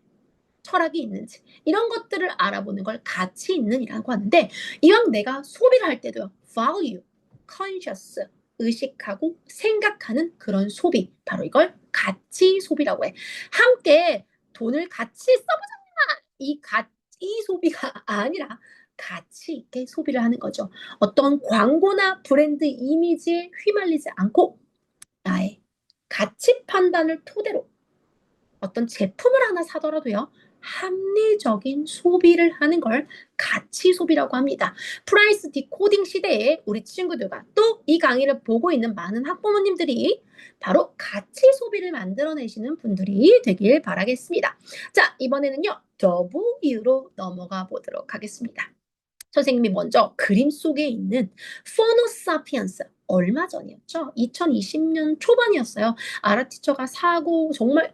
A: 철학이 있는지, 이런 것들을 알아보는 걸 가치 있는 이라고 하는데, 이왕 내가 소비를 할 때도요, value, conscious, 의식하고 생각하는 그런 소비, 바로 이걸 가치 소비라고 해. 함께 돈을 같이 써보자. 이 소비가 아니라 가치 있게 소비를 하는 거죠. 어떤 광고나 브랜드 이미지에 휘말리지 않고 나의 가치 판단을 토대로 어떤 제품을 하나 사더라도요. 합리적인 소비를 하는 걸 가치 소비라고 합니다. 프라이스 디코딩 시대에 우리 친구들과 또 이 강의를 보고 있는 많은 학부모님들이 바로 가치 소비를 만들어내시는 분들이 되길 바라겠습니다. 자, 이번에는요. W로 넘어가 보도록 하겠습니다. 선생님이 먼저 그림 속에 있는 포노사피엔스 얼마 전이었죠? 2020년 초반이었어요. 아라티처가 사고 정말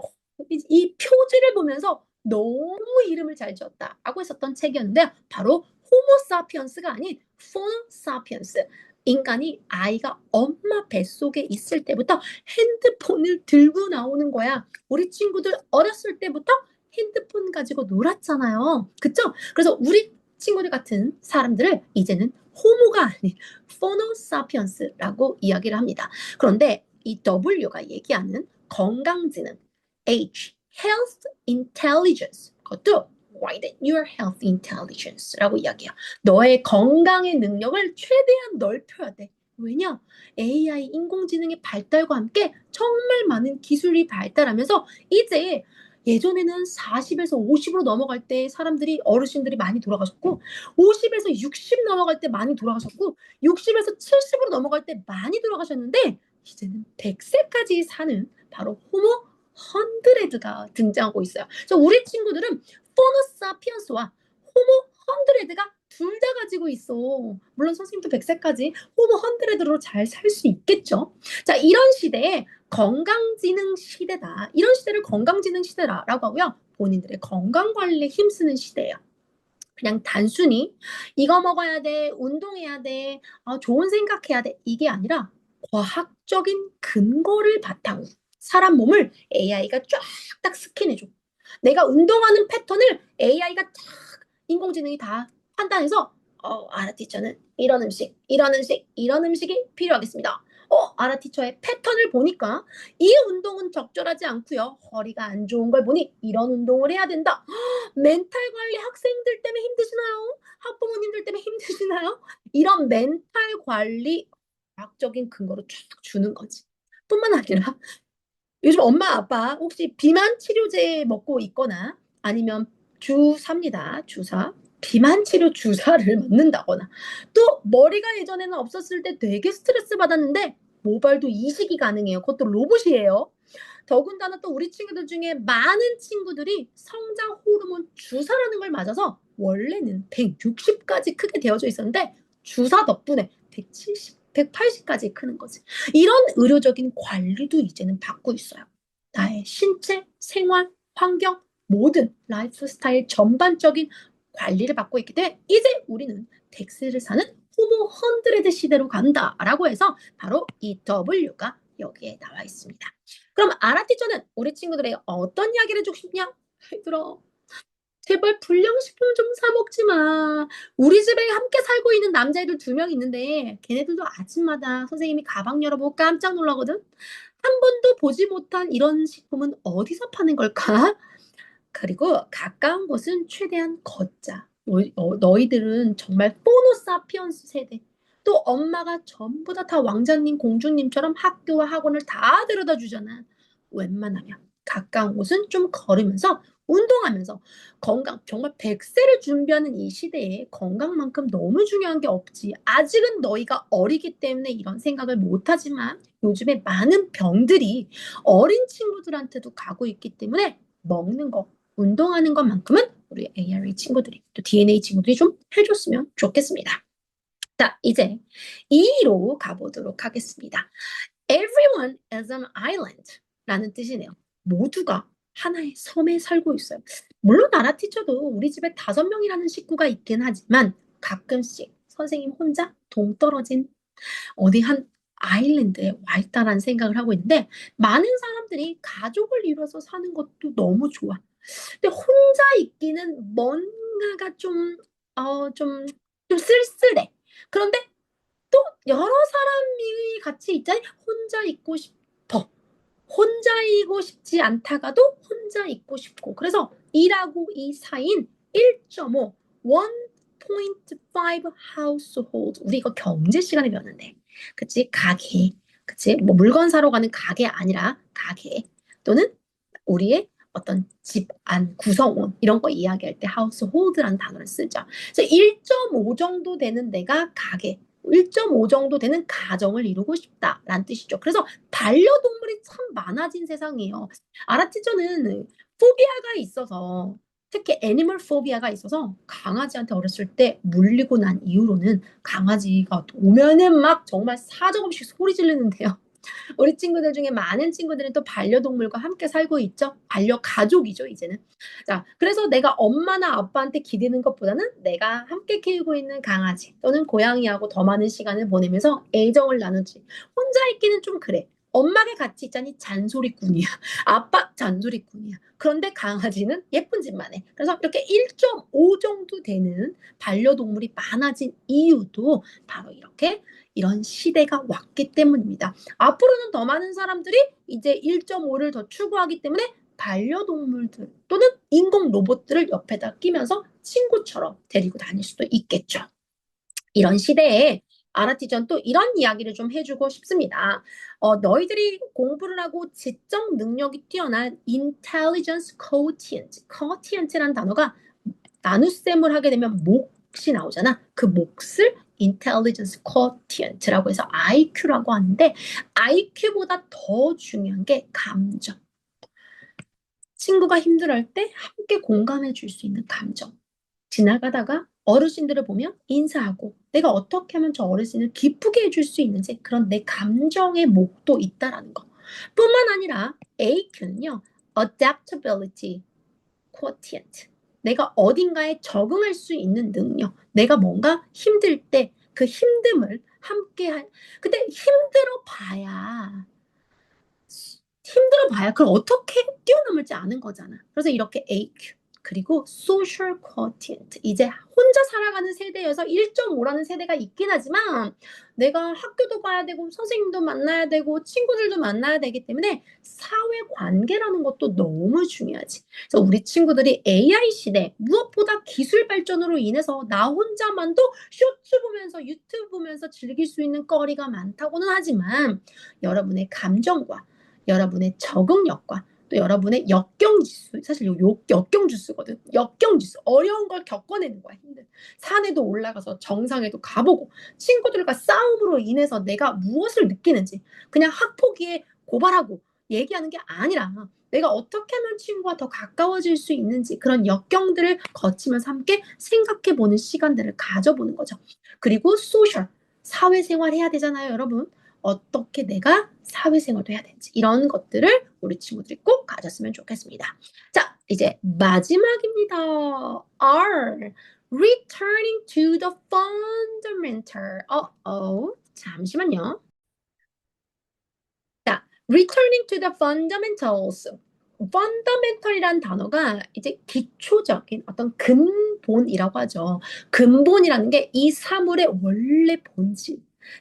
A: 이 표지를 보면서 너무 이름을 잘 지었다라고 했었던 책이었는데 바로 호모사피엔스가 아닌 포노사피엔스. 인간이 아이가 엄마 뱃속에 있을 때부터 핸드폰을 들고 나오는 거야. 우리 친구들 어렸을 때부터 핸드폰 가지고 놀았잖아요. 그쵸? 그래서 우리 친구들 같은 사람들을 이제는 호모가 아닌 포노사피언스라고 이야기를 합니다. 그런데 이 W가 얘기하는 건강지능, H, health intelligence, 그것도 widen your health intelligence라고 이야기해요. 너의 건강의 능력을 최대한 넓혀야 돼. 왜냐? AI 인공지능의 발달과 함께 정말 많은 기술이 발달하면서 이제 예전에는 40에서 50으로 넘어갈 때 사람들이 어르신들이 많이 돌아가셨고 50에서 60 넘어갈 때 많이 돌아가셨고 60에서 70으로 넘어갈 때 많이 돌아가셨는데 이제는 100세까지 사는 바로 호모 헌드레드가 등장하고 있어요. 그래서 우리 친구들은 포노사피언스와 호모 헌드레드가 둘 다 가지고 있어. 물론 선생님도 100세까지 호모 헌드레드로 잘 살 수 있겠죠. 자, 이런 시대에 건강지능 시대다. 이런 시대를 건강지능 시대라고 하고요. 본인들의 건강관리에 힘쓰는 시대예요. 그냥 단순히 이거 먹어야 돼, 운동해야 돼, 좋은 생각해야 돼. 이게 아니라 과학적인 근거를 바탕으로 사람 몸을 AI가 쫙딱 스캔해줘. 내가 운동하는 패턴을 AI가 쫙 인공지능이 다 판단해서 아라티처는 이런 음식, 이런 음식, 이런 음식이 필요하겠습니다. 아라티처의 패턴을 보니까 이 운동은 적절하지 않고요. 허리가 안 좋은 걸 보니 이런 운동을 해야 된다. 멘탈 관리 학생들 때문에 힘드시나요? 학부모님들 때문에 힘드시나요? 이런 멘탈 관리 과학적인 근거로 쫙 주는 거지. 뿐만 아니라 요즘 엄마 아빠 혹시 비만 치료제 먹고 있거나 아니면 주사입니다. 주사. 비만 치료 주사를 맞는다거나 또 머리가 예전에는 없었을 때 되게 스트레스 받았는데 모발도 이식이 가능해요. 그것도 로봇이에요. 더군다나 또 우리 친구들 중에 많은 친구들이 성장 호르몬 주사라는 걸 맞아서 원래는 160까지 크게 되어져 있었는데 주사 덕분에 170, 180까지 크는 거지. 이런 의료적인 관리도 이제는 받고 있어요. 나의 신체, 생활, 환경, 모든 라이프 스타일 전반적인 관리를 받고 있기 때문에 이제 우리는 덱스를 사는 호모 100 시대로 간다라고 해서 바로 이 W가 여기에 나와 있습니다. 그럼 아라티처는 우리 친구들에게 어떤 이야기를 해주고 싶냐? 얘들아, 제발 불량식품 좀 사 먹지 마. 우리 집에 함께 살고 있는 남자애들 2명 있는데 걔네들도 아침마다 선생님이 가방 열어보고 깜짝 놀라거든. 한 번도 보지 못한 이런 식품은 어디서 파는 걸까? 그리고 가까운 곳은 최대한 걷자. 너희들은 정말 포노사피언스 세대. 또 엄마가 전부 다 왕자님, 공주님처럼 학교와 학원을 다 데려다 주잖아. 웬만하면 가까운 곳은 좀 걸으면서 운동하면서 건강, 정말 100세를 준비하는 이 시대에 건강만큼 너무 중요한 게 없지. 아직은 너희가 어리기 때문에 이런 생각을 못하지만 요즘에 많은 병들이 어린 친구들한테도 가고 있기 때문에 먹는 거, 운동하는 것만큼은 우리 ARA 친구들이 또 DNA 친구들이 좀 해줬으면 좋겠습니다. 자, 이제 2로 가보도록 하겠습니다. Everyone is an island 라는 뜻이네요. 모두가 하나의 섬에 살고 있어요. 물론 아라티처도 우리 집에 5명이라는 식구가 있긴 하지만 가끔씩 선생님 혼자 동떨어진 어디 한 아일랜드에 와 있다라는 생각을 하고 있는데 많은 사람들이 가족을 이뤄서 사는 것도 너무 좋아. 근데 혼자 있기는 뭔가가 좀 쓸쓸해. 그런데 또 여러 사람이 같이 있자니 혼자 있고 싶어. 혼자이고 싶지 않다가도 혼자 있고 싶고. 그래서 2하고 2 사이인 1.5, 1.5 household. 우리 이거 경제 시간에 배웠는데. 그치? 가게. 그치? 뭐 물건 사러 가는 가게 아니라 가게. 또는 우리의 어떤 집 안 구성원 이런 거 이야기할 때 household라는 단어를 쓰죠. 그래서 1.5 정도 되는 데가 가게, 1.5 정도 되는 가정을 이루고 싶다라는 뜻이죠. 그래서 반려동물이 참 많아진 세상이에요. 아라티저는 포비아가 있어서 특히 애니멀 포비아가 있어서 강아지한테 어렸을 때 물리고 난 이후로는 강아지가 오면은 막 정말 사정없이 소리 지르는데요. 우리 친구들 중에 많은 친구들은 또 반려동물과 함께 살고 있죠. 반려가족이죠, 이제는. 자, 그래서 내가 엄마나 아빠한테 기대는 것보다는 내가 함께 키우고 있는 강아지 또는 고양이하고 더 많은 시간을 보내면서 애정을 나누지. 혼자 있기는 좀 그래. 엄마가 같이 있자니 잔소리꾼이야. 아빠 잔소리꾼이야. 그런데 강아지는 예쁜 짓만 해. 그래서 이렇게 1.5 정도 되는 반려동물이 많아진 이유도 바로 이렇게 이런 시대가 왔기 때문입니다. 앞으로는 더 많은 사람들이 이제 1.5를 더 추구하기 때문에 반려동물들 또는 인공 로봇들을 옆에다 끼면서 친구처럼 데리고 다닐 수도 있겠죠. 이런 시대에 아라티전 또 이런 이야기를 좀 해주고 싶습니다. 너희들이 공부를 하고 지적 능력이 뛰어난 intelligence quotient라는 단어가 나눗셈을 하게 되면 몫이 나오잖아. 그 몫을 intelligence quotient라고 해서 IQ라고 하는데 IQ보다 더 중요한 게 감정. 친구가 힘들어할 때 함께 공감해 줄 수 있는 감정. 지나가다가 어르신들을 보면 인사하고 내가 어떻게 하면 저 어르신을 기쁘게 해줄 수 있는지 그런 내 감정의 몫도 있다라는 거. 뿐만 아니라 AQ는요. adaptability quotient. 내가 어딘가에 적응할 수 있는 능력. 내가 뭔가 힘들 때 그 힘듦을 함께 근데 힘들어 봐야 그걸 어떻게 뛰어넘을지 아는 거잖아. 그래서 이렇게 AQ 그리고 social quotient 이제 혼자 살아가는 세대여서 1.5라는 세대가 있긴 하지만 내가 학교도 가야 되고 선생님도 만나야 되고 친구들도 만나야 되기 때문에 사회 관계라는 것도 너무 중요하지. 그래서 우리 친구들이 AI 시대 무엇보다 기술 발전으로 인해서 나 혼자만도 쇼츠 보면서 유튜브 보면서 즐길 수 있는 거리가 많다고는 하지만 여러분의 감정과 여러분의 적응력과 또 여러분의 역경지수 사실 역경지수거든. 역경지수 어려운 걸 겪어내는 거야. 힘든 산에도 올라가서 정상에도 가보고 친구들과 싸움으로 인해서 내가 무엇을 느끼는지 그냥 학폭위에 고발하고 얘기하는 게 아니라 내가 어떻게 하면 친구와 더 가까워질 수 있는지 그런 역경들을 거치면서 함께 생각해 보는 시간들을 가져보는 거죠. 그리고 소셜, 사회생활 해야 되잖아요, 여러분. 어떻게 내가 사회생활도 해야 되는지 이런 것들을 우리 친구들이 꼭 가졌으면 좋겠습니다. 자, 이제 마지막입니다. R. Returning to the fundamental. 잠시만요. 자, returning to the fundamentals. fundamental이란 단어가 이제 기초적인 어떤 근본이라고 하죠. 근본이라는 게 이 사물의 원래 본질,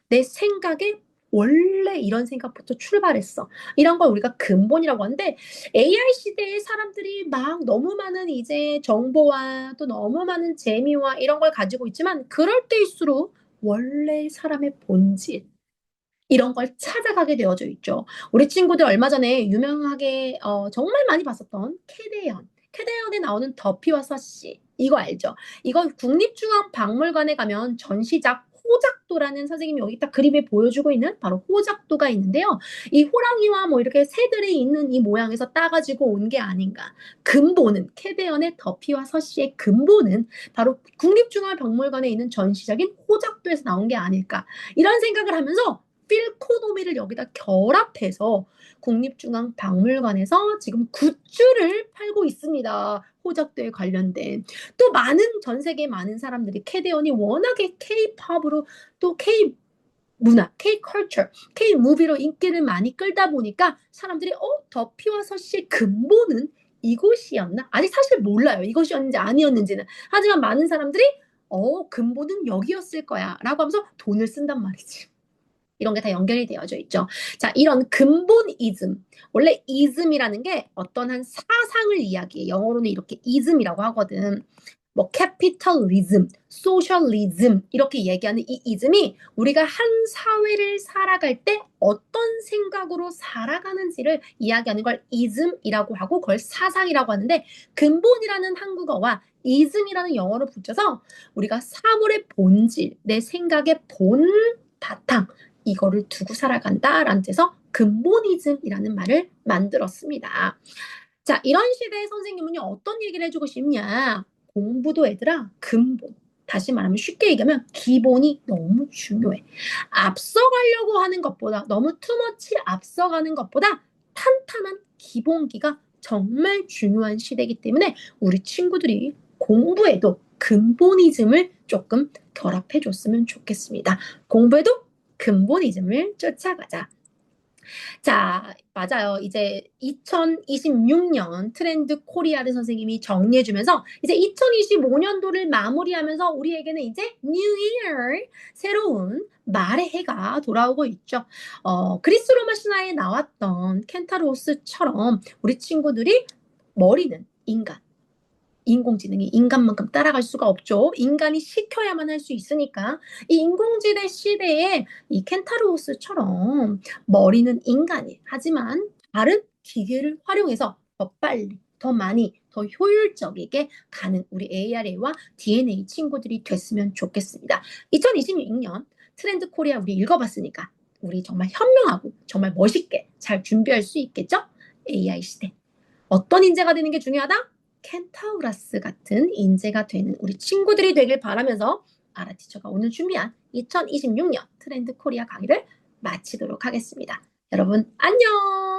A: 내 생각의 원래 이런 생각부터 출발했어. 이런 걸 우리가 근본이라고 하는데 AI 시대에 사람들이 막 너무 많은 이제 정보와 또 너무 많은 재미와 이런 걸 가지고 있지만 그럴 때일수록 원래 사람의 본질, 이런 걸 찾아가게 되어져 있죠. 우리 친구들 얼마 전에 유명하게 정말 많이 봤었던 캐대언. 캐대언에 나오는 더피와 서시. 이거 알죠? 이거 국립중앙박물관에 가면 전시작 호작도라는 선생님이 여기 딱 그림에 보여주고 있는 바로 호작도가 있는데요. 이 호랑이와 뭐 이렇게 새들이 있는 이 모양에서 따가지고 온 게 아닌가. 근본은 캐대언의 더피와 서시의 근본은 바로 국립중앙박물관에 있는 전시작인 호작도에서 나온 게 아닐까. 이런 생각을 하면서 필코노미를 여기다 결합해서 국립중앙박물관에서 지금 굿즈를 팔고 있습니다. 호작도에 관련된. 또 많은 전 세계 많은 사람들이 캐대언이 워낙에 K-팝으로 또 K 문화, K-컬처, K-무비로 인기를 많이 끌다 보니까 사람들이 더피와 서시의 근본은 이곳이었나? 아직 사실 몰라요. 이것이었는지 아니었는지는. 하지만 많은 사람들이 근본은 여기였을 거야 라고 하면서 돈을 쓴단 말이지. 이런 게 다 연결이 되어져 있죠. 자, 이런 근본이즘. 원래 이즘이라는 게 어떤 한 사상을 이야기해. 영어로는 이렇게 이즘이라고 하거든. 뭐 캐피털리즘, 소셜리즘 이렇게 얘기하는 이 이즘이 우리가 한 사회를 살아갈 때 어떤 생각으로 살아가는지를 이야기하는 걸 이즘이라고 하고 그걸 사상이라고 하는데 근본이라는 한국어와 이즘이라는 영어를 붙여서 우리가 사물의 본질, 내 생각의 본 바탕 이거를 두고 살아간다라는 데서 근본이즘이라는 말을 만들었습니다. 자, 이런 시대의 선생님은요, 어떤 얘기를 해주고 싶냐? 공부도 얘들아, 근본. 다시 말하면 쉽게 얘기하면 기본이 너무 중요해. 앞서가려고 하는 것보다, 너무 투머치 앞서가는 것보다 탄탄한 기본기가 정말 중요한 시대이기 때문에 우리 친구들이 공부에도 근본이즘을 조금 결합해 줬으면 좋겠습니다. 공부에도 근본이즘을 쫓아가자. 자, 맞아요. 이제 2026년 트렌드 코리아를 선생님이 정리해주면서 이제 2025년도를 마무리하면서 우리에게는 이제 New Year, 새로운 말의 해가 돌아오고 있죠. 그리스 로마 신화에 나왔던 켄타로스처럼 우리 친구들이 머리는 인간, 인공지능이 인간만큼 따라갈 수가 없죠. 인간이 시켜야만 할 수 있으니까 이 인공지능 시대에 이 켄타로우스처럼 머리는 인간이 하지만 다른 기계를 활용해서 더 빨리, 더 많이, 더 효율적이게 가는 우리 ARA와 DNA 친구들이 됐으면 좋겠습니다. 2026년 트렌드 코리아 우리 읽어봤으니까 우리 정말 현명하고 정말 멋있게 잘 준비할 수 있겠죠? AI 시대. 어떤 인재가 되는 게 중요하다? 켄타우라스 같은 인재가 되는 우리 친구들이 되길 바라면서 아라티처가 오늘 준비한 2026년 트렌드 코리아 강의를 마치도록 하겠습니다. 여러분 안녕!